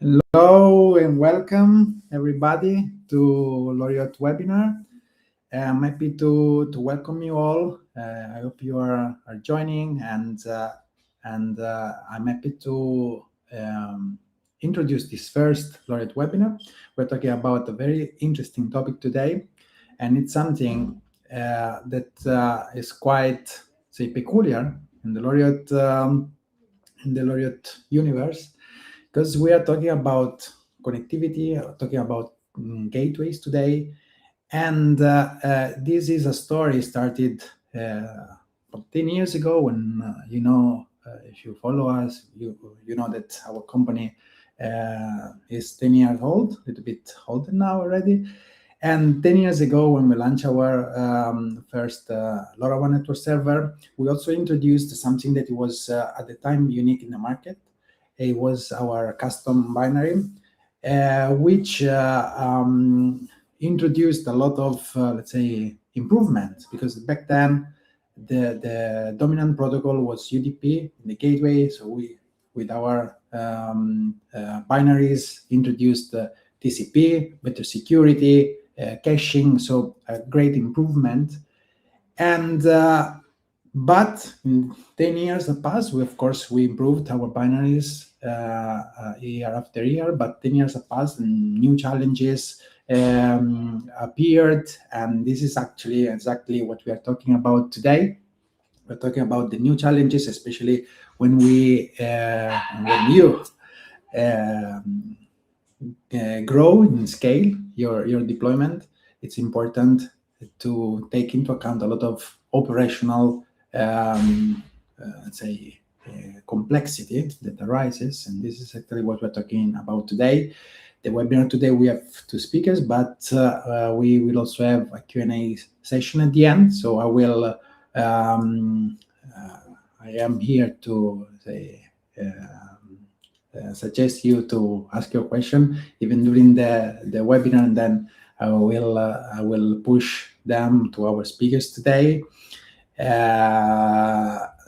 Hello and welcome everybody to LORIOT Webinar. I'm happy to welcome you all. I hope you are joining, and I'm happy to introduce this first LORIOT Webinar. We're talking about a very interesting topic today, and it's something that is quite, say, peculiar in the LORIOT universe, because we are talking about connectivity, talking about gateways today. And this is a story started 10 years ago when, if you follow us, you know that our company is 10 years old, a little bit older now already. And 10 years ago, when we launched our first LoRaWAN network server, we also introduced something that was at the time unique in the market. It was our custom binary, which introduced a lot of, let's say, improvements, because back then the dominant protocol was UDP in the gateway. So we, with our binaries, introduced TCP, better security, caching, so a great improvement. And but in 10 years have passed. We improved our binaries year after year, but 10 years have passed and new challenges appeared, and this is actually exactly what we are talking about today. We're talking about the new challenges, especially when you grow in scale your deployment. It's important to take into account a lot of operational let's say complexity that arises, and this is actually what we're talking about today. The webinar today, we have two speakers, but we will also have a Q&A session at the end. So I am here to say suggest you to ask your question even during the webinar, and then I will push them to our speakers today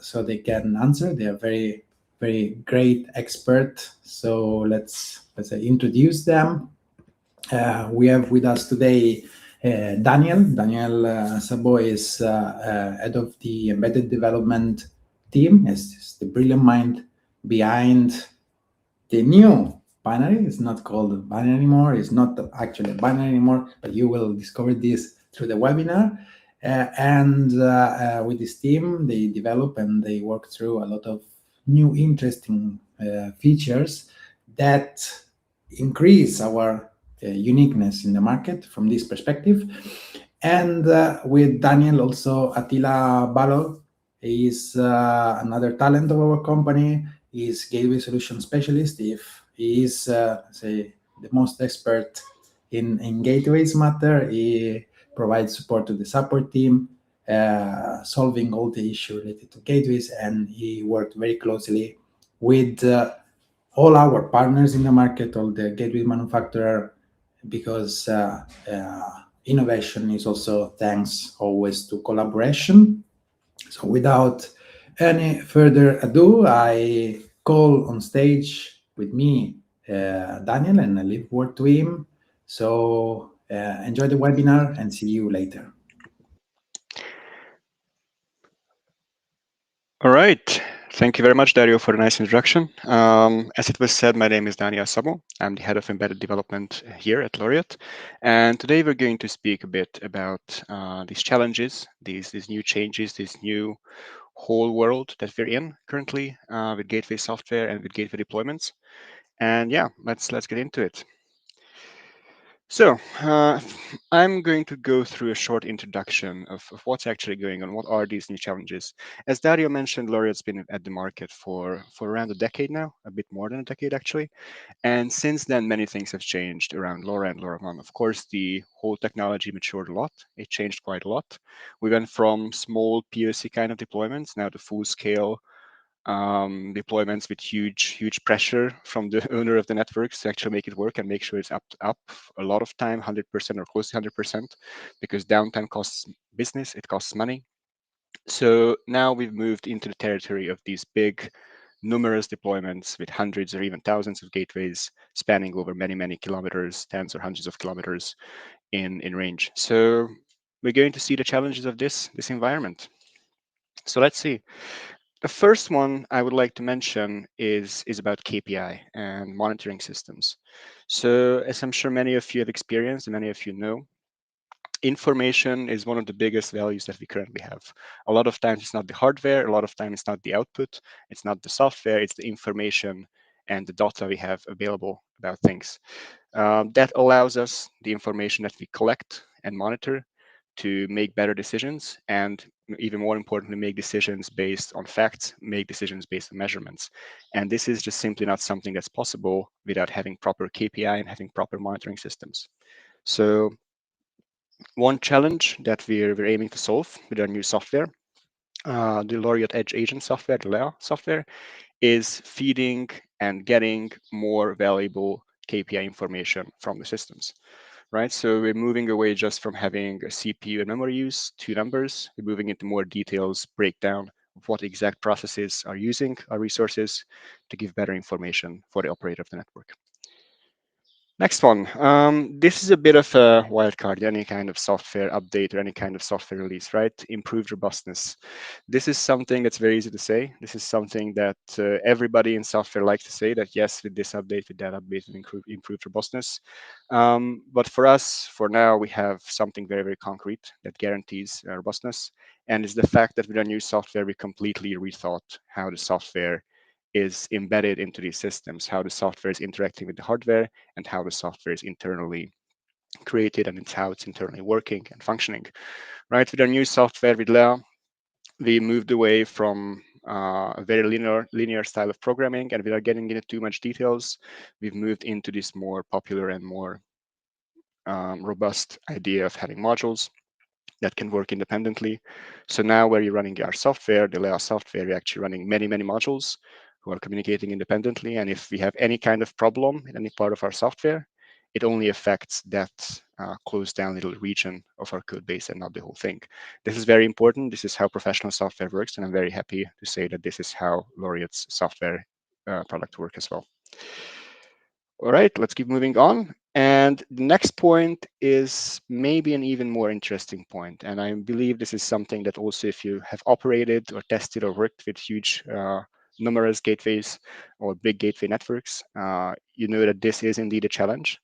so they can answer. They are very, very great expert. So let's say introduce them. We have with us today Dániel. Szabó is head of the embedded development team. Is the brilliant mind behind the new binary. It's not called a binary anymore. It's not actually a binary anymore, but you will discover this through the webinar. And with this team, they develop and they work through a lot of new interesting features that increase our uniqueness in the market from this perspective. And with Dániel, also Attila Balogh is another talent of our company. Is gateway solution specialist. If he is say the most expert in gateways matter, he provides support to the support team, solving all the issues related to gateways, and he worked very closely with all our partners in the market, all the gateway manufacturer, because innovation is also thanks always to collaboration. So without any further ado, I call on stage with me Dániel, and I leave word to him. So enjoy the webinar and see you later. All right. Thank you very much, Dario, for a nice introduction. As it was said, my name is Dániel Szabó. I'm the head of embedded development here at LORIOT. And today we're going to speak a bit about these challenges, these new changes, this new whole world that we're in currently with gateway software and with gateway deployments. And yeah, let's get into it. So I'm going to go through a short introduction of what's actually going on. What are these new challenges? As Dario mentioned, LORIOT's been at the market for around a decade now, a bit more than a decade actually. And since then, many things have changed around LoRa and LoRaWAN. Of course, the whole technology matured a lot. It changed quite a lot. We went from small POC kind of deployments now to full scale deployments with huge pressure from the owner of the networks to actually make it work and make sure it's up a lot of time, 100% or close to 100%, because downtime costs business, it costs money. So now we've moved into the territory of these big numerous deployments with hundreds or even thousands of gateways spanning over many, many kilometers, tens or hundreds of kilometers in range. So we're going to see the challenges of this environment. So let's see. The first one I would like to mention is about KPI and monitoring systems. So as I'm sure many of you have experienced and many of you know, information is one of the biggest values that we currently have. A lot of times it's not the hardware, a lot of times it's not the output, it's not the software, it's the information and the data we have available about things. That allows us the information that we collect and monitor to make better decisions, and even more importantly, make decisions based on facts, make decisions based on measurements. And this is just simply not something that's possible without having proper KPI and having proper monitoring systems. So one challenge that we're aiming to solve with our new software, the LORIOT Edge Agent software, the LORIOT software, is feeding and getting more valuable KPI information from the systems, right? So we're moving away just from having a CPU and memory use, two numbers. We're moving into more details, breakdown of what exact processes are using our resources to give better information for the operator of the network. Next one. This is a bit of a wild card, any kind of software update or any kind of software release, right? Improved robustness. This is something that's very easy to say. This is something that everybody in software likes to say that, yes, with this update, with that update, we improved robustness. But for us, for now, we have something very, very concrete that guarantees robustness. And it's the fact that with our new software, we completely rethought how the software is embedded into these systems, how the software is interacting with the hardware, and how the software is internally created, and it's how it's internally working and functioning. Right, with our new software with Lea, we moved away from a very linear style of programming, and without getting into too much details, we've moved into this more popular and more robust idea of having modules that can work independently. So now where you're running our software, the Lea software, you're actually running many, many modules who are communicating independently. And if we have any kind of problem in any part of our software, it only affects that closed down little region of our code base and not the whole thing. This is very important. This is how professional software works. And I'm very happy to say that this is how LORIOT's software product works as well. All right, let's keep moving on. And the next point is maybe an even more interesting point. And I believe this is something that also, if you have operated or tested or worked with huge numerous gateways or big gateway networks, you know that this is indeed a challenge.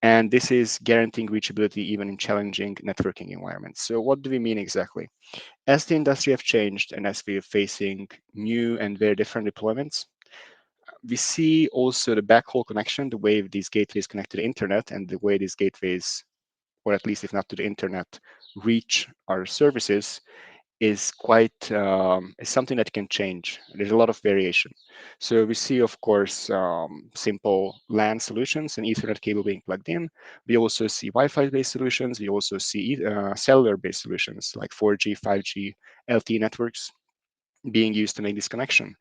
And this is guaranteeing reachability even in challenging networking environments. So what do we mean exactly? As the industry have changed and as we are facing new and very different deployments, we see also the backhaul connection, the way these gateways connect to the internet, and the way these gateways, or at least if not to the internet, reach our services is quite is something that can change. There's a lot of variation. So we see, of course, simple LAN solutions and Ethernet cable being plugged in. We also see Wi-Fi-based solutions. We also see cellular-based solutions like 4G, 5G, LTE networks being used to make this connection.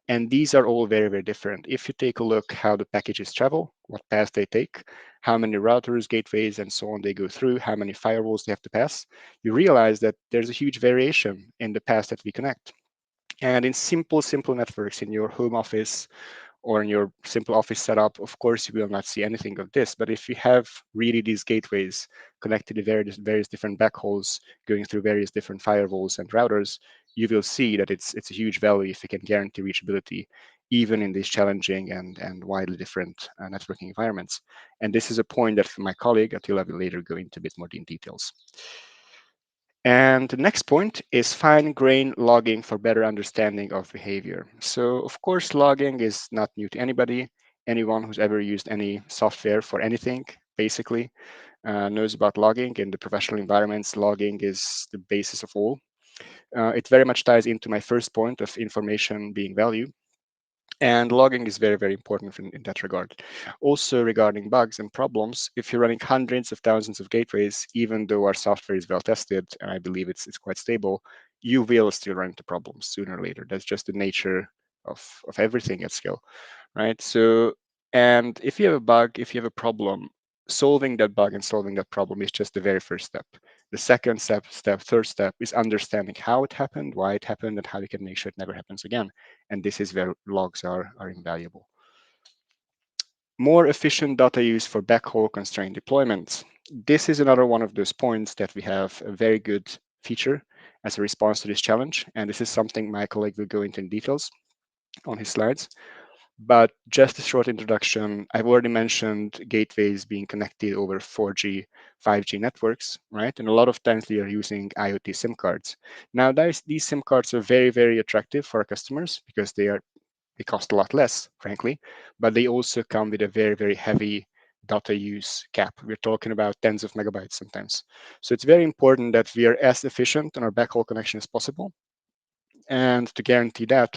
And these are all very, very different. If you take a look how the packages travel, what path they take, how many routers, gateways, and so on they go through, how many firewalls they have to pass, you realize that there's a huge variation in the paths that we connect. And in simple networks in your home office or in your simple office setup, of course, you will not see anything of this. But if you have really these gateways connected to various different backhauls, going through various different firewalls and routers, you will see that it's a huge value if you can guarantee reachability, even in these challenging and widely different networking environments. And this is a point that my colleague Attila will later go into a bit more in details. And the next point is fine-grained logging for better understanding of behavior. So of course, logging is not new to anybody. Anyone who's ever used any software for anything, basically, knows about logging. In the professional environments, logging is the basis of all. It very much ties into my first point of information being value. And logging is very, very important in that regard. Also regarding bugs and problems, if you're running hundreds of thousands of gateways, even though our software is well tested, and I believe it's quite stable, you will still run into problems sooner or later. That's just the nature of everything at scale, right? So, and if you have a bug, if you have a problem, solving that bug and solving that problem is just the very first step. The second step, third step is understanding how it happened, why it happened, and how we can make sure it never happens again. And this is where logs are invaluable. More efficient data use for backhaul constrained deployments. This is another one of those points that we have a very good feature as a response to this challenge. And this is something my colleague will go into in details on his slides. But just a short introduction, I've already mentioned gateways being connected over 4G, 5G networks, right? And a lot of times we are using IoT SIM cards. Now, these SIM cards are very, very attractive for our customers because they cost a lot less, frankly, but they also come with a very, very heavy data use cap. We're talking about tens of megabytes sometimes. So it's very important that we are as efficient on our backhaul connection as possible. And to guarantee that,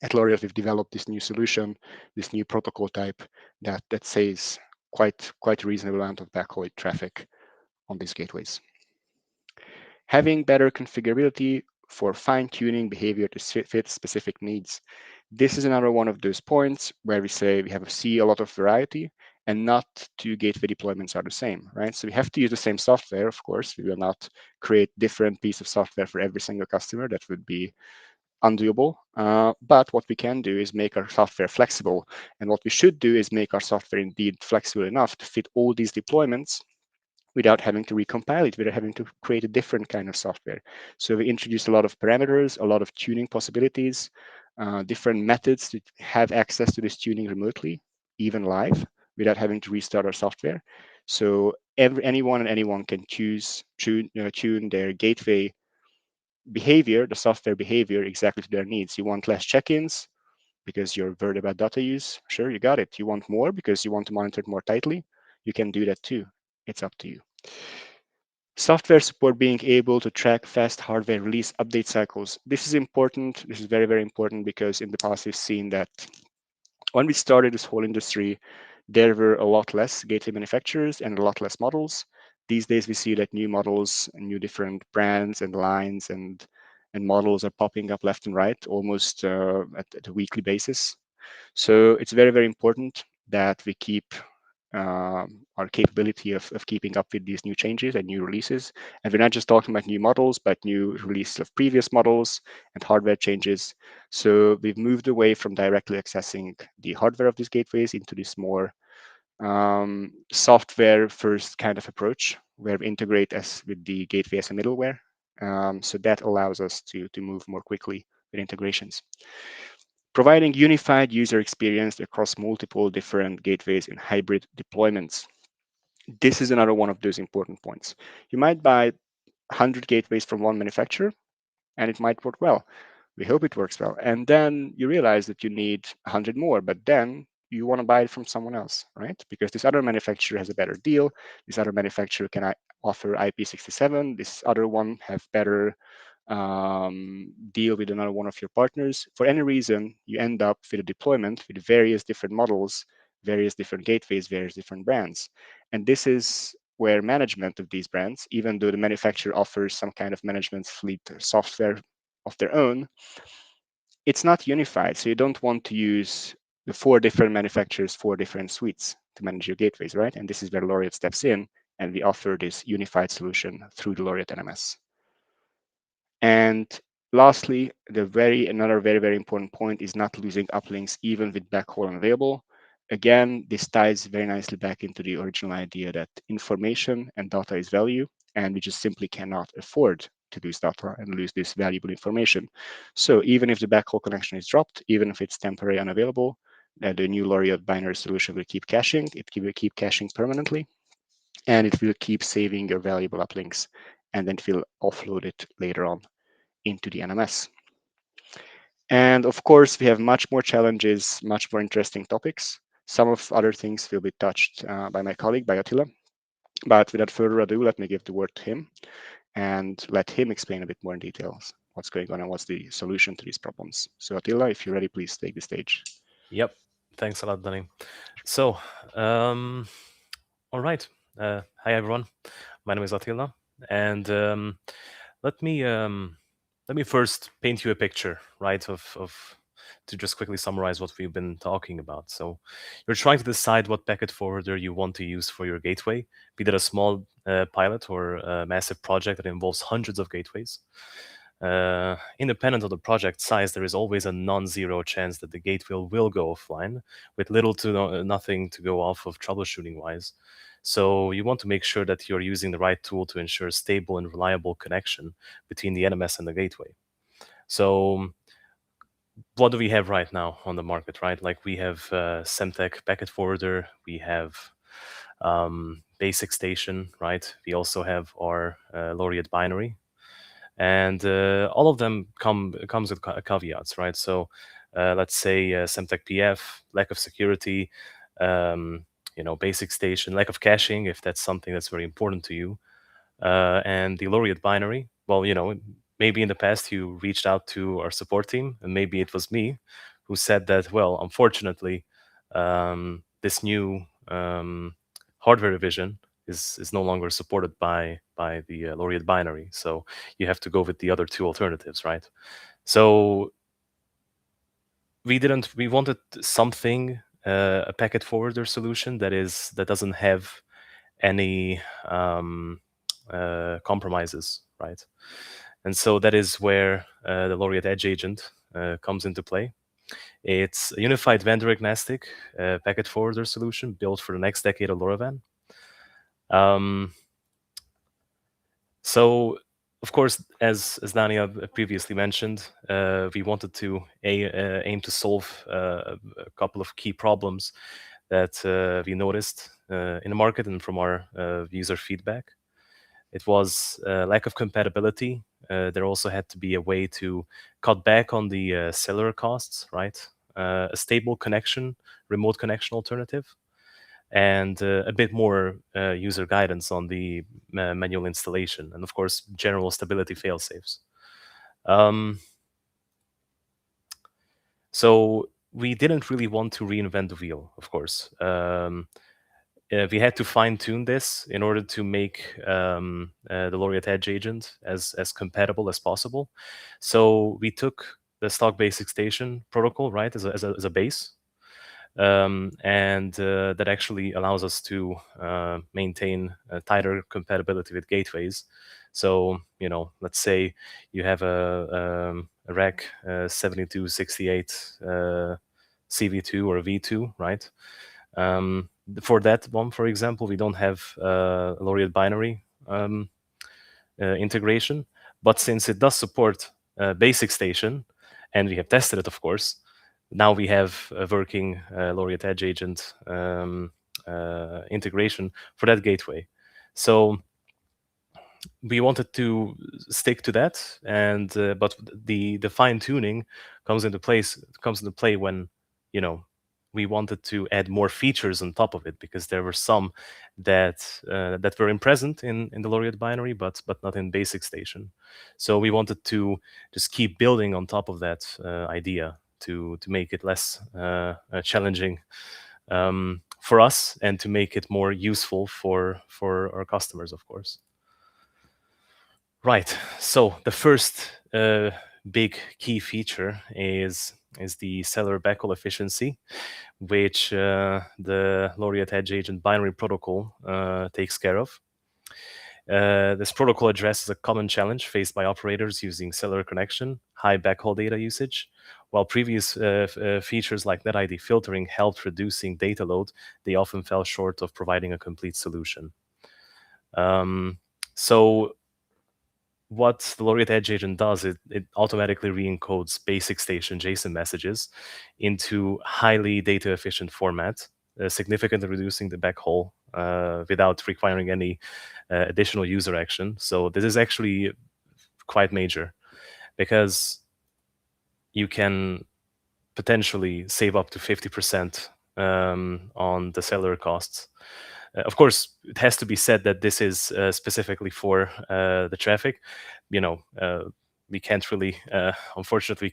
at LORIOT, we've developed this new solution, this new protocol type that saves quite a reasonable amount of backhaul traffic on these gateways. Having better configurability for fine-tuning behavior to fit specific needs. This is another one of those points where we say we have see a lot of variety and not two gateway deployments are the same, right? So we have to use the same software, of course. We will not create different piece of software for every single customer. That would be undoable. But what we can do is make our software flexible. And what we should do is make our software indeed flexible enough to fit all these deployments without having to recompile it, without having to create a different kind of software. So we introduced a lot of parameters, a lot of tuning possibilities, different methods to have access to this tuning remotely, even live, without having to restart our software. So anyone can tune their gateway behavior, the software behavior, exactly to their needs. You want less check-ins because you're worried about data use? Sure, you got it. You want more because you want to monitor it more tightly? You can do that too. It's up to you. Software support, being able to track fast hardware release update cycles. This is important. This is very, very important because in the past we've seen that when we started this whole industry, there were a lot less gateway manufacturers and a lot less models. These days we see that new models and new different brands and lines and models are popping up left and right almost at a weekly basis. So it's very, very important that we keep our capability of keeping up with these new changes and new releases. And we're not just talking about new models, but new releases of previous models and hardware changes. So we've moved away from directly accessing the hardware of these gateways into this more software first kind of approach where we integrate with the gateway as a middleware. So that allows us to move more quickly with integrations. Providing unified user experience across multiple different gateways in hybrid deployments. This is another one of those important points. You might buy 100 gateways from one manufacturer and it might work well. We hope it works well. And then you realize that you need 100 more, but then you want to buy it from someone else, right? Because this other manufacturer has a better deal. This other manufacturer can offer IP67. This other one have better deal with another one of your partners. For any reason, you end up with a deployment with various different models, various different gateways, various different brands. And this is where management of these brands, even though the manufacturer offers some kind of management fleet software of their own, it's not unified. So you don't want to use the 4 different manufacturers, 4 different suites to manage your gateways, right? And this is where LORIOT steps in, and we offer this unified solution through the LORIOT NMS. And lastly, another very, very important point is not losing uplinks even with backhaul unavailable. Again, this ties very nicely back into the original idea that information and data is value, and we just simply cannot afford to lose data and lose this valuable information. So even if the backhaul connection is dropped, even if it's temporarily unavailable, the new LORIOT binary solution will keep caching. It will keep caching permanently, and it will keep saving your valuable uplinks, and then it will offload it later on into the NMS. And of course, we have much more challenges, much more interesting topics. Some of other things will be touched by my colleague, by Attila. But without further ado, let me give the word to him and let him explain a bit more in details what's going on and what's the solution to these problems. So Attila, if you're ready, please take the stage. Yep. Thanks a lot, Danny. So, all right. Hi, everyone. My name is Attila, and let me first paint you a picture, right, of to just quickly summarize what we've been talking about. So you're trying to decide what packet forwarder you want to use for your gateway, be that a small pilot or a massive project that involves hundreds of gateways. Independent of the project size, there is always a non-zero chance that the gateway will go offline with little to nothing to go off of troubleshooting-wise. So you want to make sure that you're using the right tool to ensure stable and reliable connection between the NMS and the gateway. So what do we have right now on the market, right? Like we have Semtech packet forwarder, we have Basic Station, right? We also have our LORIOT binary, and all of them comes with caveats, right? So let's say Semtech PF, lack of security, Basic Station, lack of caching, if that's something that's very important to you, and the LORIOT binary. Well, maybe in the past you reached out to our support team, and maybe it was me who said that, well, unfortunately, this new hardware revision is no longer supported by the LORIOT binary. So you have to go with the other two alternatives, right? So we wanted something, a packet forwarder solution that doesn't have any compromises, right? And so that is where the LORIOT Edge Agent comes into play. It's a unified vendor-agnostic packet forwarder solution built for the next decade of LoRaWAN. So, of course, as Dániel previously mentioned, we wanted to aim to solve a couple of key problems that we noticed in the market and from our user feedback. It was lack of compatibility. There also had to be a way to cut back on the cellular costs, right? A stable connection, remote connection alternative, and a bit more user guidance on the manual installation, and of course, general stability fail-safes. So we didn't really want to reinvent the wheel, of course. We had to fine-tune this in order to make the LORIOT Edge Agent as compatible as possible. So we took the stock Basic Station protocol, right, as a base, and that actually allows us to maintain tighter compatibility with gateways. So let's say you have a rack 7268 CV2 or V2, right? For that one, for example, we don't have LORIOT binary integration, but since it does support Basic Station, and we have tested it, of course, now we have a working LORIOT Edge Agent integration for that gateway. So we wanted to stick to that, and but the fine tuning comes into play when we wanted to add more features on top of it, because there were some that were present in the LORIOT binary, but not in Basic Station. So we wanted to just keep building on top of that idea to make it less challenging for us, and to make it more useful for our customers, of course. Right. So the first big key feature is the cellular backhaul efficiency, which the LORIOT Edge Agent binary protocol takes care of. This protocol addresses a common challenge faced by operators using cellular connection, high backhaul data usage. While previous features like NetID filtering helped reducing data load, they often fell short of providing a complete solution. So what the LORIOT Edge Agent does, it automatically re-encodes Basic Station JSON messages into highly data efficient format, significantly reducing the backhaul without requiring any additional user action. So this is actually quite major, because you can potentially save up to 50% on the cellular costs. Of course, it has to be said that this is specifically for the traffic. We can't really, unfortunately,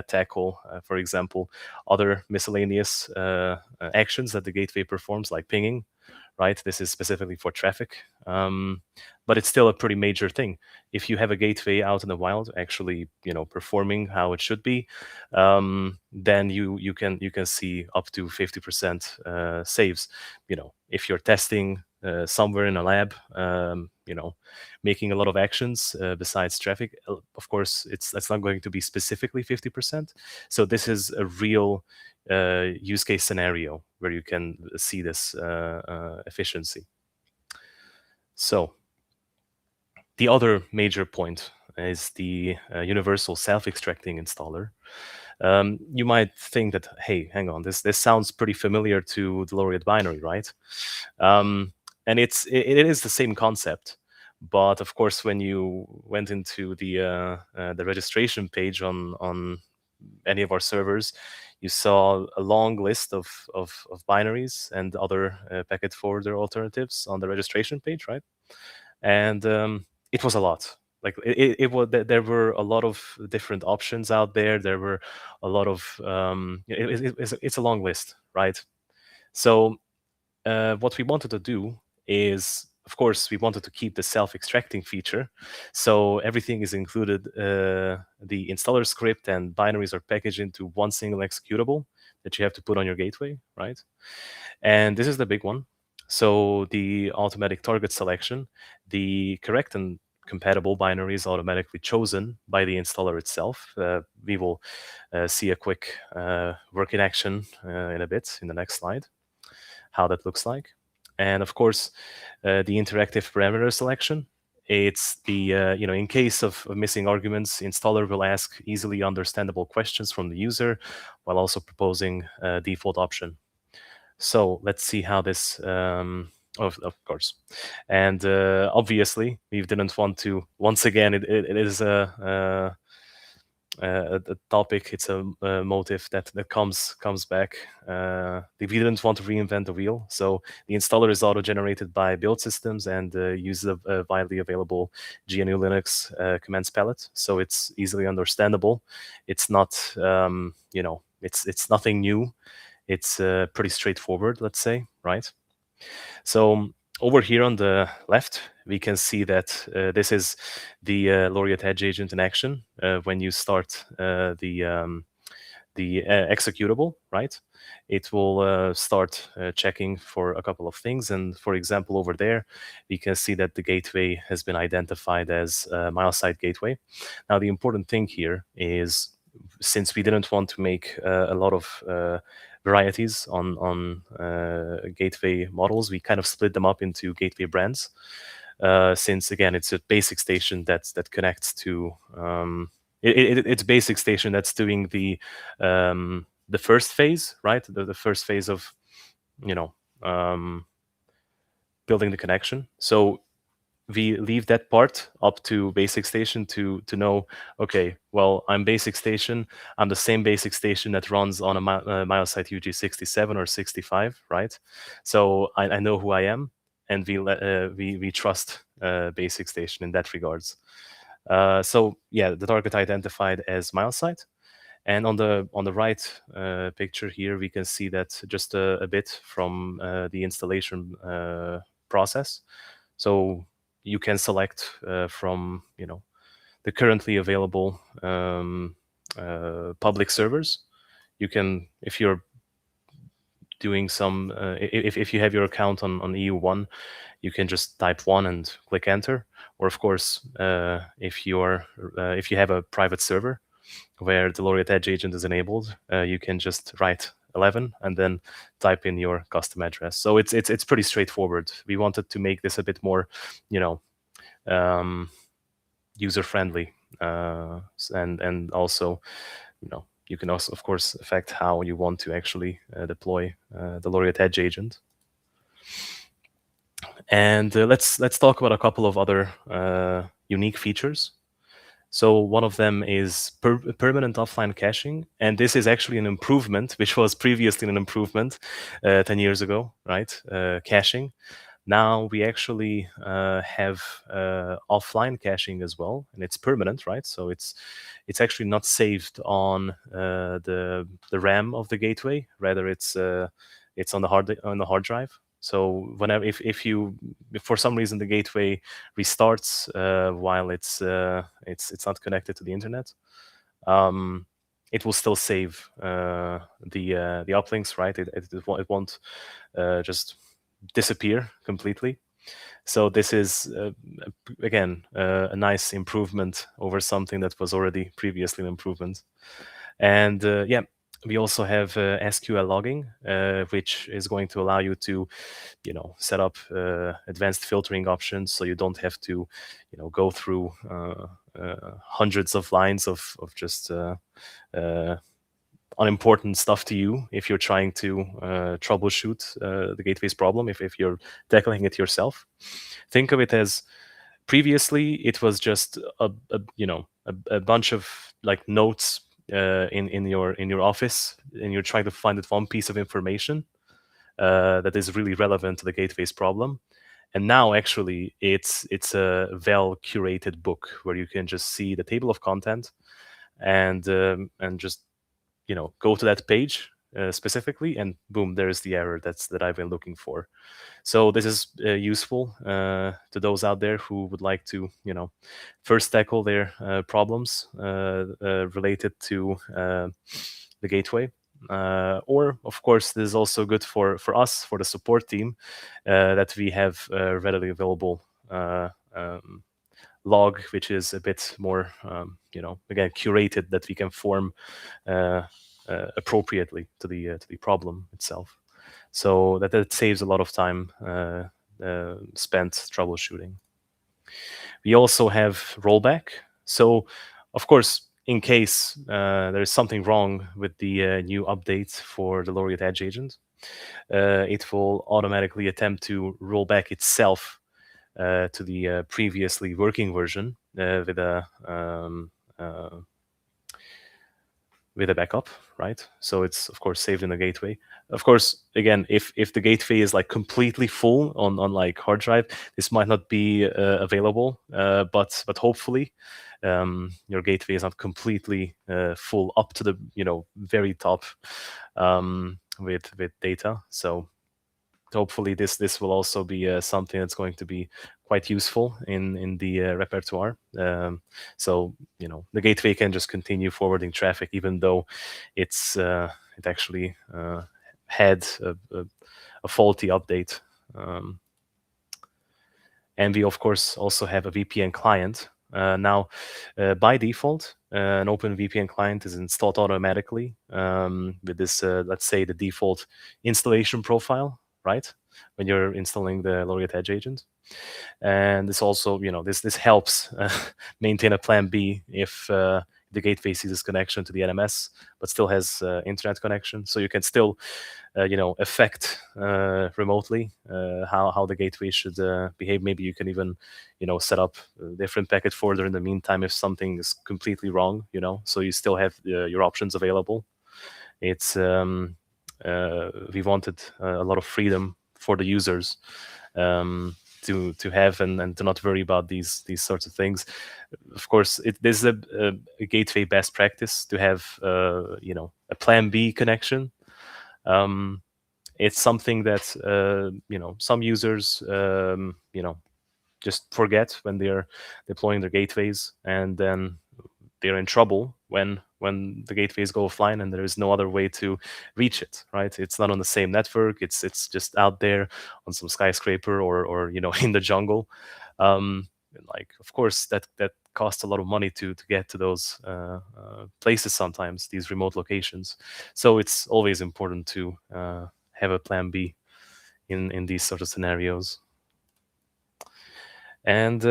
tackle, for example, other miscellaneous actions that the gateway performs, like pinging, right? This is specifically for traffic, but it's still a pretty major thing. If you have a gateway out in the wild, actually, performing how it should be, then you can see up to 50% saves. If you're testing somewhere in a lab, making a lot of actions besides traffic, of course, it's not going to be specifically 50%. So this is a real use case scenario where you can see this efficiency. So the other major point is the universal self-extracting installer. You might think that, hey, hang on, this sounds pretty familiar to the LORIOT binary, right? And it is the same concept. But of course, when you went into the registration page on any of our servers, you saw a long list of binaries and other packet forwarder alternatives on the registration page, right? And it was a lot. Like there were a lot of different options out there. There were a lot of it's a long list, right? So what we wanted to do is, of course, we wanted to keep the self-extracting feature. So everything is included. The installer script and binaries are packaged into one single executable that you have to put on your gateway, right? And this is the big one. So the automatic target selection, the correct and compatible binary is automatically chosen by the installer itself. We will see a quick work in action in a bit in the next slide, how that looks like. And of course, the interactive parameter selection. It's the, in case of missing arguments, installer will ask easily understandable questions from the user while also proposing a default option. So let's see how this, of course. And obviously, we didn't want to, once again, it is a topic, it's a motive that comes back. We didn't want to reinvent the wheel. So the installer is auto-generated by build systems and uses a widely available GNU Linux commands palette. So it's easily understandable. It's not, it's nothing new. It's pretty straightforward, let's say, right? So over here on the left, we can see that this is the LORIOT Edge Agent in action when you start the executable, right? It will start checking for a couple of things. And for example, over there, we can see that the gateway has been identified as a mile-side gateway. Now, the important thing here is, since we didn't want to make a lot of varieties on gateway models, we kind of split them up into gateway brands. Since again, it's a basic station that connects to it's a basic station that's doing the first phase, right? The first phase of building the connection. So we leave that part up to basic station to know, okay, well, I'm basic station. I'm the same basic station that runs on a mile-side UG67 or 65, right? So I know who I am, and we trust basic station in that regards. So yeah, the target identified as mile-side. And on the right picture here, we can see that just a bit from the installation process. So you can select from the currently available public servers. You can, if you're doing some, if you have your account on EU1, you can just type 1 and click enter. Or of course, if you have a private server where the LORIOT Edge Agent is enabled, you can just write 11 and then type in your custom address. So it's pretty straightforward. We wanted to make this a bit more, user friendly, and also, you can also, of course, affect how you want to actually deploy the LORIOT Edge Agent. And let's talk about a couple of other unique features. So one of them is permanent offline caching, and this is actually an improvement, which was previously an improvement 10 years ago, right? Caching. Now we actually have offline caching as well, and it's permanent, right? So it's actually not saved on the RAM of the gateway. Rather, it's on the hard drive. So whenever, if for some reason the gateway restarts while it's not connected to the internet, it will still save the uplinks, right? It won't just disappear completely. So this is again a nice improvement over something that was already previously an improvement. And yeah, we also have SQL logging, which is going to allow you to, set up advanced filtering options, so you don't have to, go through hundreds of lines of just unimportant stuff to you if you're trying to troubleshoot the gateway's problem, if you're tackling it yourself. Think of it as, previously it was just a bunch of like notes in your office, and you're trying to find that one piece of information that is really relevant to the gateway's problem. And now actually it's a well curated book where you can just see the table of content and just go to that page specifically, and boom, there's the error that I've been looking for. So this is useful to those out there who would like to, first tackle their problems related to the gateway. Or of course, this is also good for us, for the support team, that we have readily available log, which is a bit more, again, curated, that we can form appropriately to the problem itself. So that saves a lot of time spent troubleshooting. We also have rollback. So of course, in case there is something wrong with the new update for the LORIOT Edge Agent, it will automatically attempt to roll back itself to the previously working version with a backup, right? So it's of course saved in the gateway. Of course, again, if the gateway is like completely full on like hard drive, this might not be available, but hopefully your gateway is not completely full up to the very top with data. So hopefully this will also be something that's going to be quite useful in the repertoire. So the gateway can just continue forwarding traffic, even though it actually had a faulty update. And we of course also have a VPN client. Now, by default, an open VPN client is installed automatically with this, let's say, the default installation profile, right? When you're installing the LORIOT Edge Agent. And this also, this helps maintain a plan B if the gateway sees this connection to the NMS, but still has internet connection. So you can still, affect remotely how the gateway should behave. Maybe you can even, set up a different packet forwarder in the meantime if something is completely wrong, so you still have your options available. It's we wanted a lot of freedom for the users to have and to not worry about these sorts of things. Of course, this is a gateway best practice to have a plan B connection. It's something that some users just forget when they're deploying their gateways, and then they're in trouble when the gateways go offline and there is no other way to reach it, right? It's not on the same network. It's just out there on some skyscraper or in the jungle. Like, of course, that costs a lot of money to get to those places sometimes, these remote locations. So it's always important to have a plan B in these sort of scenarios. And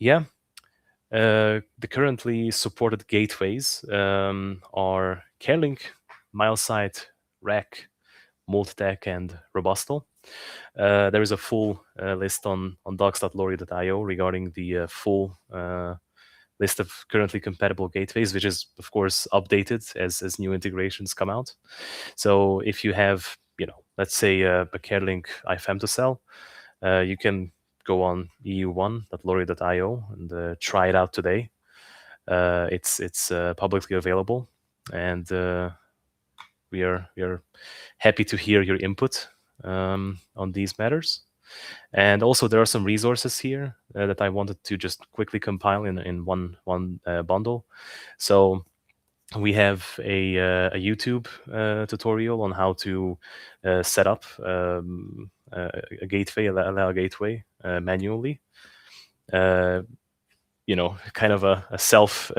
yeah. The currently supported gateways are CareLink, MileSite, RAC, Multitech, and Robusto. There is a full list on docs.loriot.io regarding the full list of currently compatible gateways, which is, of course, updated as new integrations come out. So if you have, let's say a CareLink iFemtocell, you can go on eu1.loriot.io and try it out today. It's publicly available, and we are happy to hear your input on these matters. And also there are some resources here that I wanted to just quickly compile in one bundle. So we have a YouTube tutorial on how to set up a gateway, allow a gateway manually. You know, kind of a self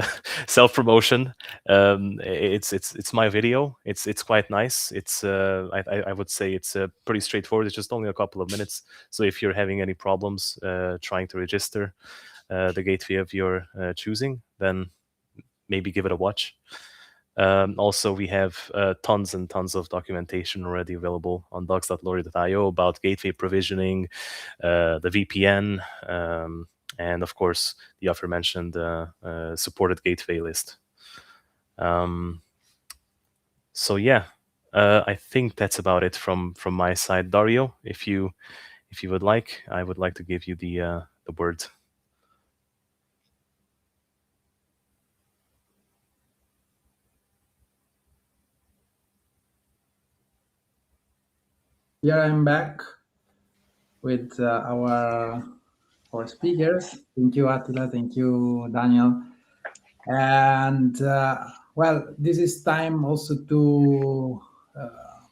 promotion. It's my video. It's quite nice. It's I would say it's pretty straightforward. It's just only a couple of minutes. So if you're having any problems trying to register the gateway of your choosing, then maybe give it a watch. Also, we have tons and tons of documentation already available on docs.loriot.io about gateway provisioning, the VPN, and of course, the aforementioned supported gateway list. So yeah, I think that's about it from my side. Dario, if you would like, I would like to give you the word. Here I'm back with our speakers. Thank you, Attila. Thank you, Daniel. And well, this is time also to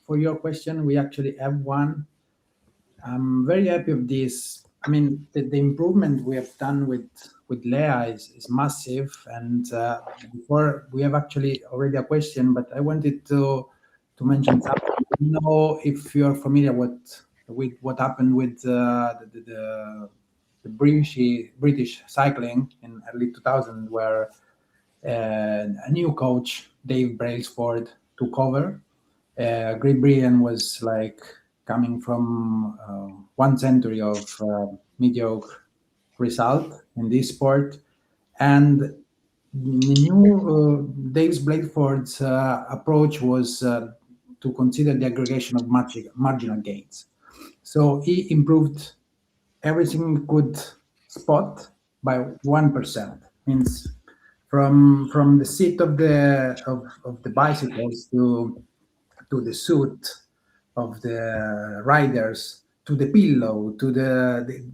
for your question. We actually have one. I'm very happy with this. I mean, the improvement we have done with Lea is massive. And before we have actually already a question, but I wanted to mention something. I don't know if you're familiar with what happened with the British cycling in early 2000, where a new coach, Dave Brailsford, took over. Great Britain was like coming from 1 century of mediocre result in this sport, and the new Dave Brailsford's approach was to consider the aggregation of marginal gains. So he improved everything he could spot by 1%. Means from the seat of the bicycles to the suit of the riders, to the pillow, to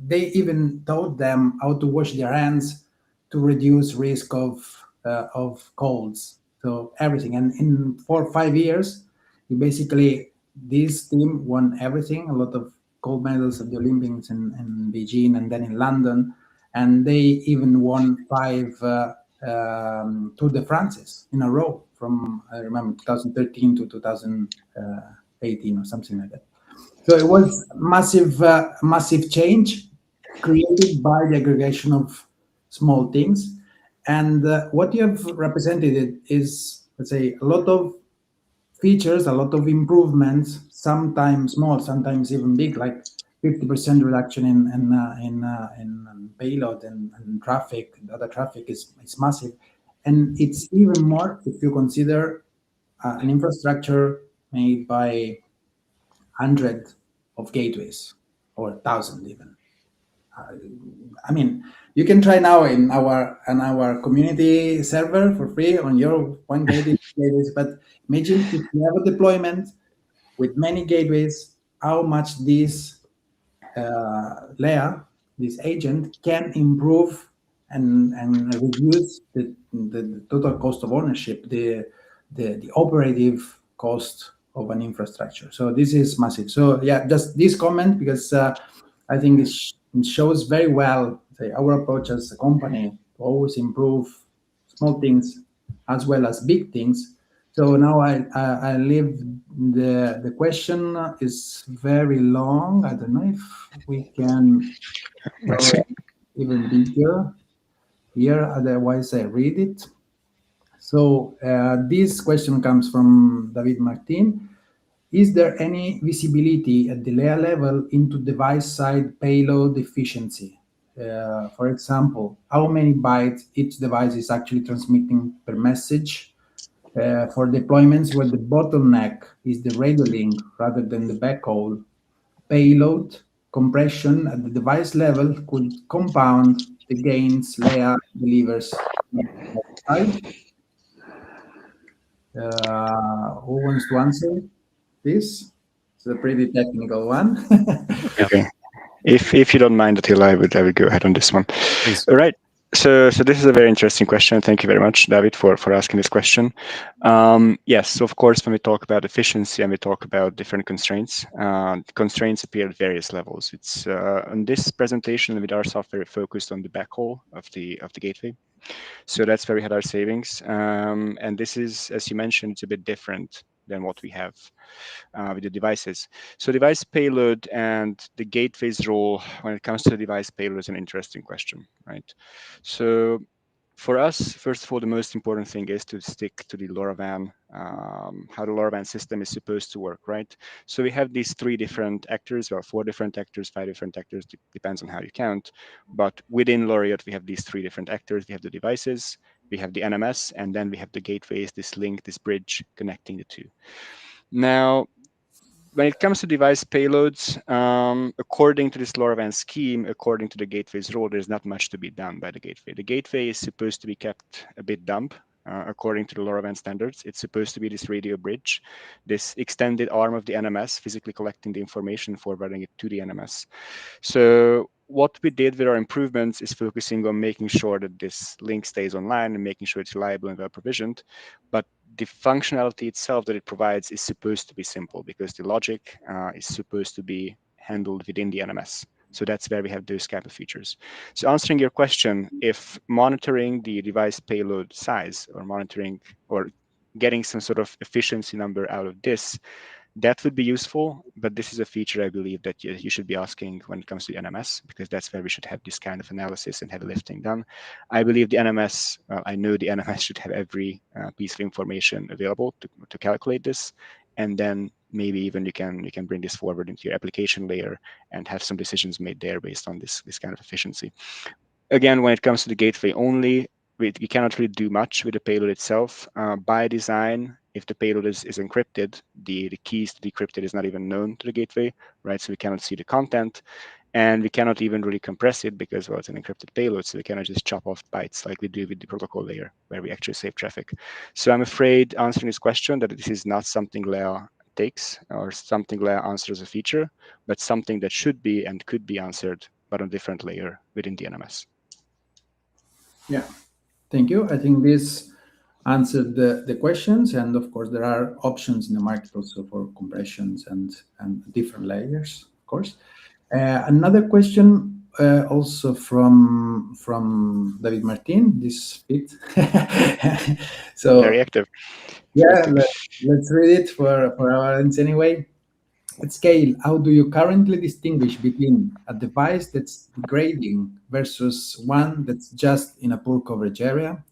they even taught them how to wash their hands to reduce risk of colds. So everything, and in 4 or 5 years, this team won everything. A lot of gold medals at the Olympics in Beijing and then in London, and they even won 5 Tour de France in a row from, I remember, 2013 to 2018 or something like that. So it was massive change created by the aggregation of small things. And what you have represented is, let's say, a lot of features, a lot of improvements, sometimes small, sometimes even big, like 50% reduction in payload and traffic. The other traffic is massive. And it's even more if you consider an infrastructure made by 100 of gateways or 1,000 even. I mean, you can try now in our community server for free on your one gateway, but imagine if you have a deployment with many gateways, how much this layer, this agent, can improve and reduce the total cost of ownership, the operative cost of an infrastructure. So this is massive. So yeah, just this comment, because I think it shows very well our approach as a company to always improve small things as well as big things. So now I leave the question is very long. I don't know if we can go even bigger here, otherwise I read it. So this question comes from David Martin. Is there any visibility at the layer level into device-side payload efficiency? For example, how many bytes each device is actually transmitting per message? For deployments where the bottleneck is the radio link rather than the backhaul, payload compression at the device level could compound the gains layer delivers. Who wants to answer this? It's a pretty technical one. Okay. If you don't mind, Attila, I would go ahead on this one. Please. All right. So this is a very interesting question. Thank you very much, David, for asking this question. Yes, so of course, when we talk about efficiency and we talk about different constraints, constraints appear at various levels. It's on this presentation with our software focused on the backhaul of the gateway. So that's where we had our savings. And this is, as you mentioned, it's a bit different than what we have with the devices. So device payload and the gateway's role when it comes to the device payload is an interesting question, right? So for us, first of all, the most important thing is to stick to the LoRaWAN, how the LoRaWAN system is supposed to work, right? So we have these 3 different actors, or 4 different actors, 5 different actors, depends on how you count. But within LORIOT, we have these 3 different actors. We have the devices, we have the NMS, and then we have the gateways, this link, this bridge connecting the 2. Now, when it comes to device payloads, according to this LoRaWAN scheme, according to the gateway's role, there's not much to be done by the gateway. The gateway is supposed to be kept a bit dumb, according to the LoRaWAN standards. It's supposed to be this radio bridge, this extended arm of the NMS, physically collecting the information, forwarding it to the NMS. So what we did with our improvements is focusing on making sure that this link stays online and making sure it's reliable and well provisioned. But the functionality itself that it provides is supposed to be simple because the logic is supposed to be handled within the NMS. So that's where we have those kind of features. So answering your question, if monitoring the device payload size or monitoring or getting some sort of efficiency number out of this, that would be useful, but this is a feature I believe that you should be asking when it comes to the NMS, because that's where we should have this kind of analysis and heavy lifting done. I believe the NMS, I know the NMS should have every piece of information available to calculate this, and then maybe even you can bring this forward into your application layer and have some decisions made there based on this kind of efficiency. Again, when it comes to the gateway only, we cannot really do much with the payload itself. By design, if the payload is encrypted, the keys to decrypt it is not even known to the gateway, right? So we cannot see the content, and we cannot even really compress it because, well, it's an encrypted payload, so we cannot just chop off bytes like we do with the protocol layer, where we actually save traffic. So I'm afraid answering this question that this is not something LEA takes or something LEA answers as a feature, but something that should be and could be answered, but on a different layer within the NMS. Yeah, thank you. I think this answered the questions, and of course there are options in the market also for compressions and different layers, of course. Another question also from David Martin, this fit. So very active. Yeah, let's read it for our audience anyway. At scale, how do you currently distinguish between a device that's degrading versus one that's just in a poor coverage area?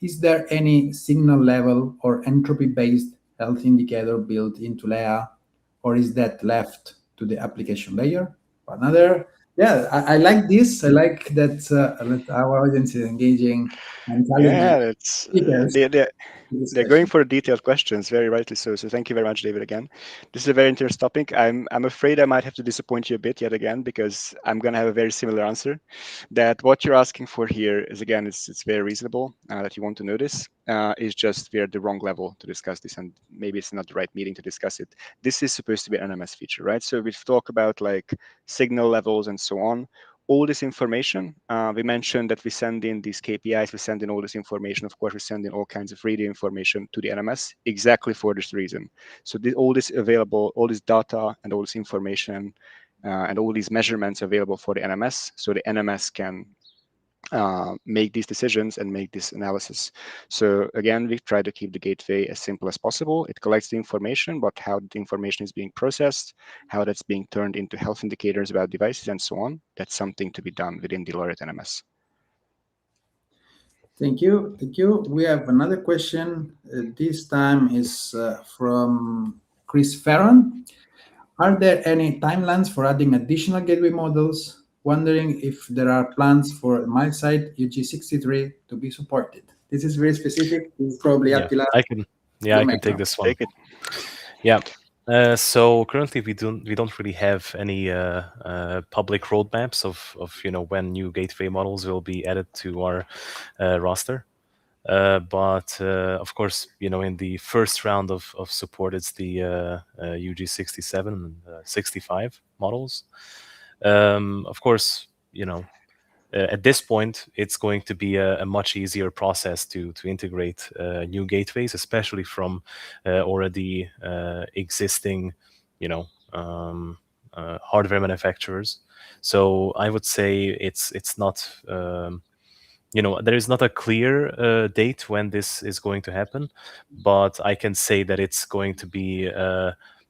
Is there any signal level or entropy-based health indicator built into LEA, or is that left to the application layer? Another, yeah, I like this. I like that our audience is engaging and challenging speakers. They're going for detailed questions, very rightly so. So thank you very much, David, again. This is a very interesting topic. I'm afraid I might have to disappoint you a bit yet again, because I'm going to have a very similar answer. That what you're asking for here is, again, it's very reasonable that you want to know this. It's just we're at the wrong level to discuss this, and maybe it's not the right meeting to discuss it. This is supposed to be an NMS feature, right? So we talk about like signal levels and so on. All this information, we mentioned that we send in these KPIs, we send in all this information. Of course, we send in all kinds of radio information to the NMS exactly for this reason. So all this available, all this data and all this information and all these measurements available for the NMS, so the NMS can make these decisions and make this analysis. So again, we try to keep the gateway as simple as possible. It collects the information, but how the information is being processed, how that's being turned into health indicators about devices and so on, that's something to be done within the LORIOT NMS. Thank you. Thank you. We have another question. This time is from Chris Ferron. Are there any timelines for adding additional gateway models? Wondering if there are plans for MileSite UG63 to be supported. This is very specific. This is probably Attila. I can take this one. Take it. Yeah. So currently we don't really have any public roadmaps of when new gateway models will be added to our roster. But of course, in the first round of support, it's the UG67 and 65 models. Of course, at this point, it's going to be a much easier process to integrate new gateways, especially from already existing, hardware manufacturers. So I would say it's not, there is not a clear date when this is going to happen, but I can say that it's going to be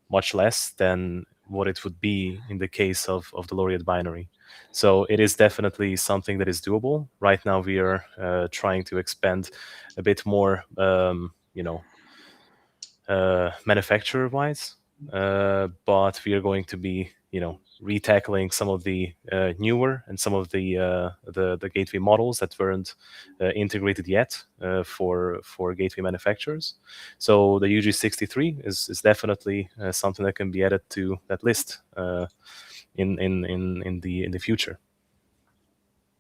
much less than what it would be in the case of the LORIOT binary. So it is definitely something that is doable. Right now, we are trying to expand a bit more, manufacturer-wise, but we are going to be, retackling some of the newer and some of the gateway models that weren't integrated yet for gateway manufacturers. So the UG63 is definitely something that can be added to that list in the future.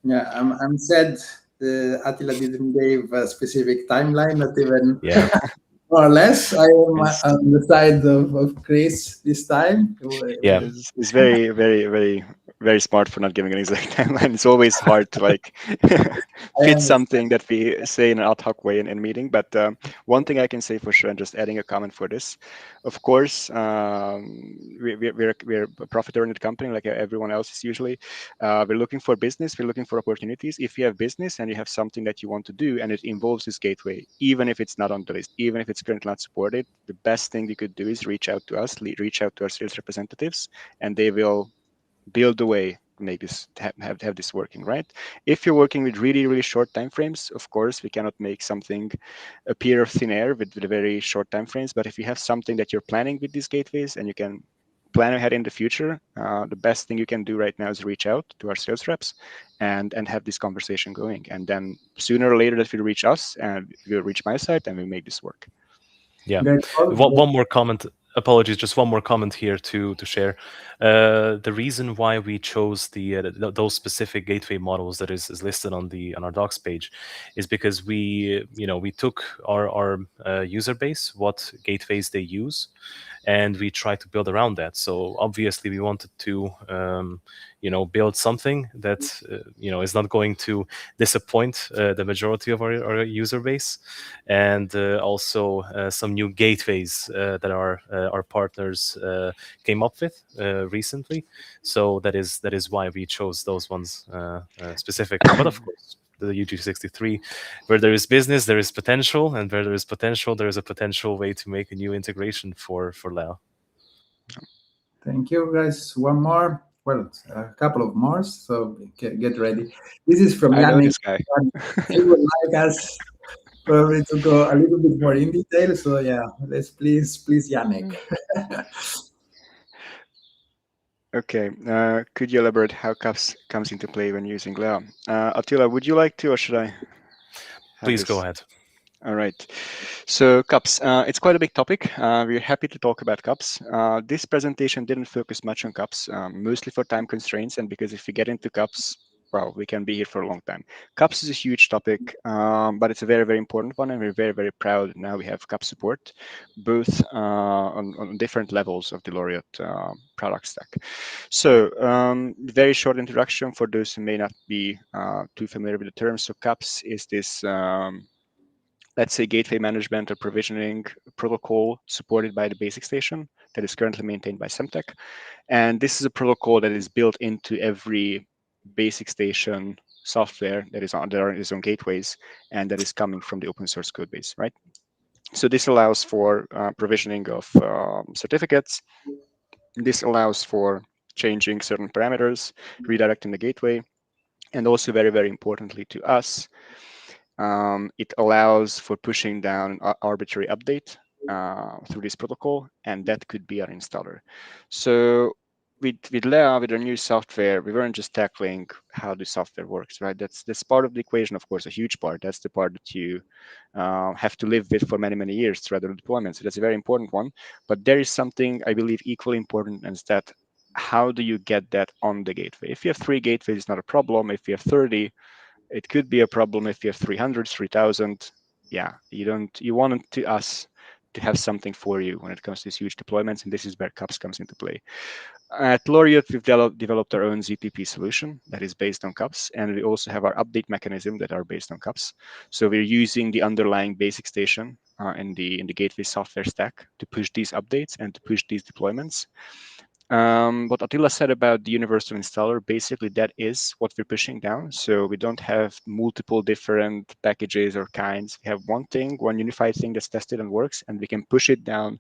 Yeah, I'm sad Attila didn't give a specific timeline, not even more or less. I am on the side of Chris this time. Yeah, it's very, very, very, very smart for not giving an exact timeline. It's always hard to fit something that we say in an ad hoc way in a meeting. But one thing I can say for sure, and just adding a comment for this, of course, we're a profit-oriented company like everyone else is usually. We're looking for business. We're looking for opportunities. If you have business and you have something that you want to do and it involves this gateway, even if it's not on the list, even if it's currently not supported, the best thing you could do is reach out to us, reach out to our sales representatives, and they will build a way to make this have this working, right? If you're working with really, really short time frames, of course, we cannot make something appear of thin air with very short time frames. But if you have something that you're planning with these gateways and you can plan ahead in the future, the best thing you can do right now is reach out to our sales reps and have this conversation going. And then sooner or later that will reach us and will reach my side and we'll make this work. Yeah. One more comment. Apologies, just one more comment here to share. The reason why we chose those specific gateway models that is listed on our docs page is because we took our user base, what gateways they use, and we try to build around that. So obviously we wanted to build something that is not going to disappoint the majority of our user base, and also some new gateways that our partners came up with recently. So that is why we chose those ones specifically. But of course, the UG63, where there is business, there is potential, and where there is potential, there is a potential way to make a new integration for LAO. Thank you, guys. One more. Well, a couple of more, so get ready. This is from Yannick. I know this guy. He would like us probably to go a little bit more in detail. So yeah, let's please Yannick. Okay, could you elaborate how CUPS comes into play when using LAO? Attila, would you like to, or should I? Please go ahead. All right. So CUPS, it's quite a big topic. We're happy to talk about CUPS. This presentation didn't focus much on CUPS, mostly for time constraints, and because if we get into CUPS, well, we can be here for a long time. CUPS is a huge topic, but it's a very, very important one, and we're very, very proud now we have CUPS support, both on different levels of the LORIOT product stack. So very short introduction for those who may not be too familiar with the term. So CUPS is this let's say gateway management or provisioning protocol supported by the basic station that is currently maintained by Semtech. And this is a protocol that is built into every basic station software that is on its own gateways and that is coming from the open source code base, right? So this allows for provisioning of certificates. This allows for changing certain parameters, redirecting the gateway, and also very, very importantly to us, it allows for pushing down an arbitrary update through this protocol, and that could be our installer. So with LAO, with our new software, we weren't just tackling how the software works, right? That's part of the equation, of course, a huge part. That's the part that you have to live with for many, many years throughout the deployment. So that's a very important one. But there is something I believe equally important, and it's that how do you get that on the gateway? If you have 3 gateways, it's not a problem. If you have 30, it could be a problem. If you have 300, 3,000, yeah, you want us to have something for you when it comes to these huge deployments, and this is where cups comes into play. At LORIOT, we've developed our own ZTP solution that is based on cups, and we also have our update mechanism that are based on cups. So we're using the underlying basic station in the gateway software stack to push these updates and to push these deployments. What Attila said about the universal installer, basically that is what we're pushing down. So we don't have multiple different packages or kinds. We have one thing, one unified thing that's tested and works, and we can push it down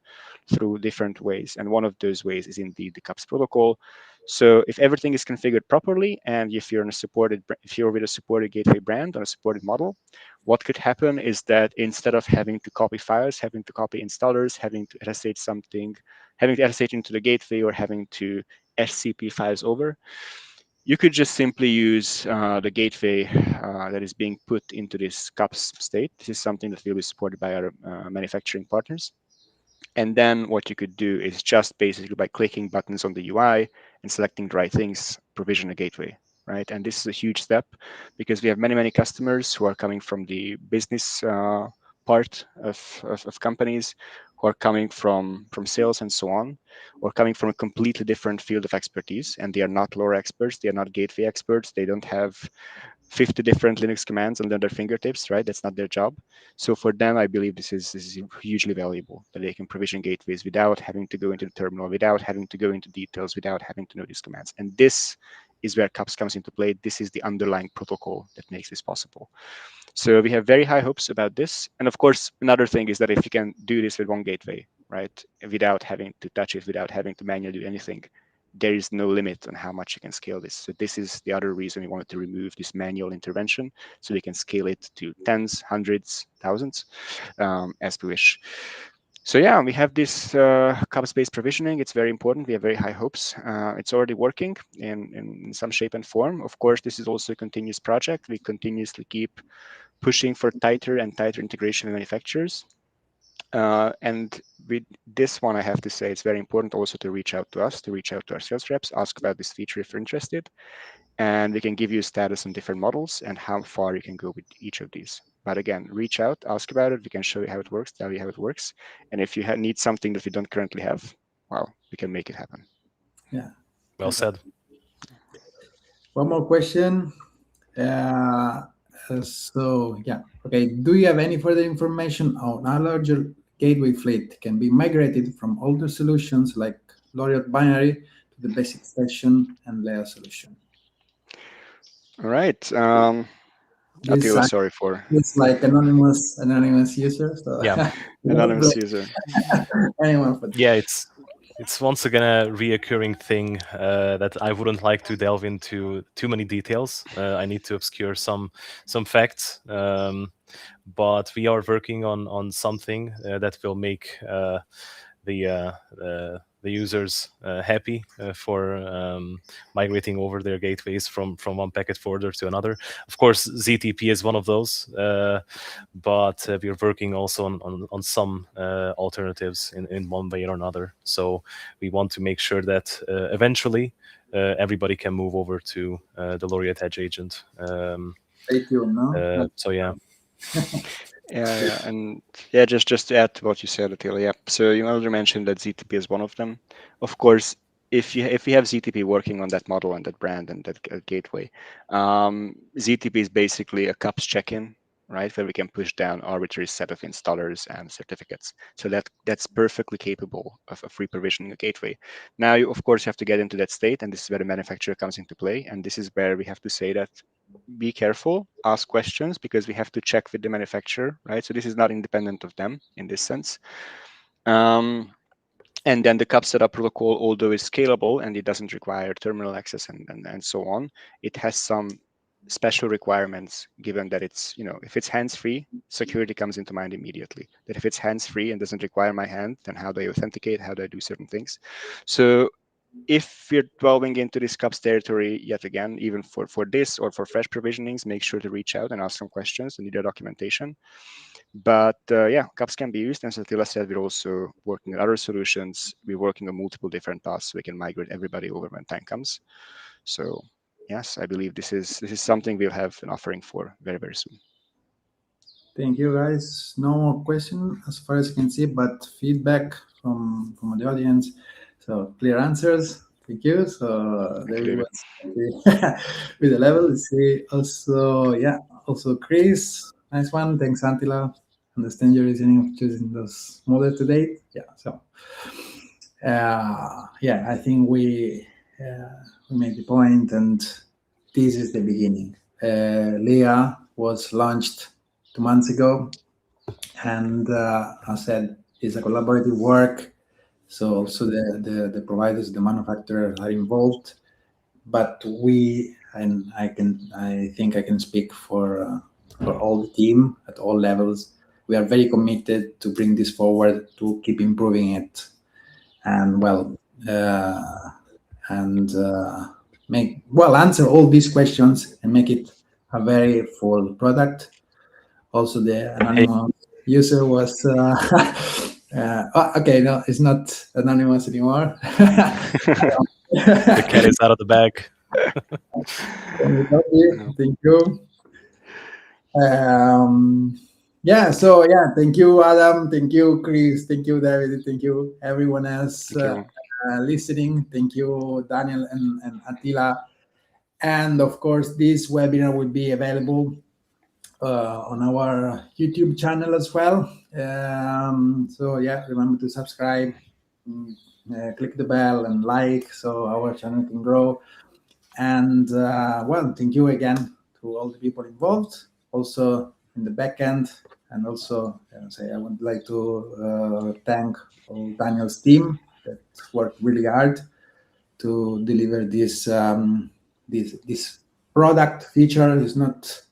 through different ways. And one of those ways is indeed the CUPS protocol. So if everything is configured properly, and if you're with a supported gateway brand on a supported model, what could happen is that instead of having to copy files, having to copy installers, having to SSH something, having to SSH into the gateway, or having to SCP files over, you could just simply use the gateway that is being put into this CUPS state. This is something that will be supported by our manufacturing partners. And then what you could do is just basically by clicking buttons on the UI and selecting the right things, provision a gateway, right? And this is a huge step because we have many customers who are coming from the business part of companies, who are coming from sales and so on, or coming from a completely different field of expertise, and they are not LoRa experts, they are not gateway experts, they don't have 50 different Linux commands under their fingertips, right? That's not their job. So for them, I believe this is hugely valuable, that they can provision gateways without having to go into the terminal, without having to go into details, without having to know these commands. And this is where CUPS comes into play. This is the underlying protocol that makes this possible. So we have very high hopes about this. And of course, another thing is that if you can do this with one gateway, right, without having to touch it, without having to manually do anything, there is no limit on how much you can scale this. So this is the other reason we wanted to remove this manual intervention, so we can scale it to tens, hundreds, thousands, as we wish. So yeah, we have this CUPS-based provisioning. It's very important. We have very high hopes. It's already working in some shape and form. Of course, this is also a continuous project. We continuously keep pushing for tighter and tighter integration with manufacturers. And with this one, I have to say it's very important also to reach out to us, to reach out to our sales reps, ask about this feature if you're interested. And we can give you a status on different models and how far you can go with each of these. But again, reach out, ask about it. We can show you how it works, tell you how it works. And if you need something that we don't currently have, well, we can make it happen. Yeah. Well said. One more question. So yeah, okay. Do you have any further information on how larger gateway fleet can be migrated from older solutions like LORIOT binary to the basic session and layer solution? All right. This Attila, sorry for it's like anonymous user. So Yeah. anonymous user. Anyone for Yeah, it's once again a reoccurring thing that I wouldn't like to delve into too many details. I need to obscure some facts, but we are working on something that will make the users happy for migrating over their gateways from one packet forwarder to another. Of course, ZTP is one of those, but we are working also on some alternatives in one way or another. So we want to make sure that eventually everybody can move over to the LORIOT Edge Agent. Stay tuned, no? So yeah. Yeah, and yeah, just to add to what you said, Attila. Yeah, so you already mentioned that ZTP is one of them. Of course, if we have ZTP working on that model and that brand and that gateway, ZTP is basically a CUPS check-in, right, where we can push down arbitrary set of installers and certificates. So that's perfectly capable of re-provisioning a gateway. Now, you of course have to get into that state, and this is where the manufacturer comes into play, and this is where we have to say that be careful, ask questions, because we have to check with the manufacturer, right? So this is not independent of them in this sense. And then the CUPS setup protocol, although it's scalable and it doesn't require terminal access and so on, it has some special requirements, given that it's, if it's hands-free, security comes into mind immediately. That if it's hands-free and doesn't require my hand, then how do I authenticate? How do I do certain things? So if you're delving into this CUPS territory yet again, even for this or for fresh provisionings, make sure to reach out and ask some questions and need their documentation. But yeah, CUPS can be used. And as Attila said, we're also working on other solutions. We're working on multiple different paths so we can migrate everybody over when time comes. So yes, I believe this is something we'll have an offering for very, very soon. Thank you, guys. No more question as far as I can see, but feedback from the audience. So clear answers. Thank you. So Thank you, David David. was with the level. Let's see. Also, yeah. Also, Chris. Nice one. Thanks, Attila. Understand your reasoning of choosing those models today. Yeah. So, yeah, I think we made the point, and this is the beginning. Leah was launched 2 months ago, and I said it's a collaborative work. So also the providers, the manufacturers are involved, but we, and I think I can speak for all the team at all levels. We are very committed to bring this forward, to keep improving it, and answer all these questions and make it a very full product. Also, the anonymous user was okay. No, it's not anonymous anymore. The cat is out of the bag. Thank you. Yeah. So yeah, thank you, Adam. Thank you, Chris. Thank you, David. Thank you, everyone else listening. Thank you, Daniel and Attila. And of course, this webinar will be available on our YouTube channel as well. So yeah, remember to subscribe, click the bell and like, so our channel can grow. And thank you again to all the people involved, also in the back end. And also, I would like to thank all Daniel's team that worked really hard to deliver this this product feature. It's not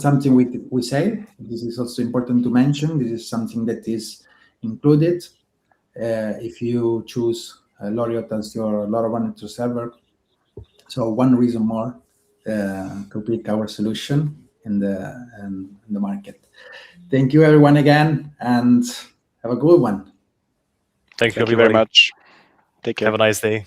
something we say. This is also important to mention. This is something that is included if you choose LORIOT as your LoRaWAN server. So one reason more to pick our solution in the market. Thank you, everyone, again, and have a good one. Thank you, Thank you very everybody. much. Take care. Have a nice day.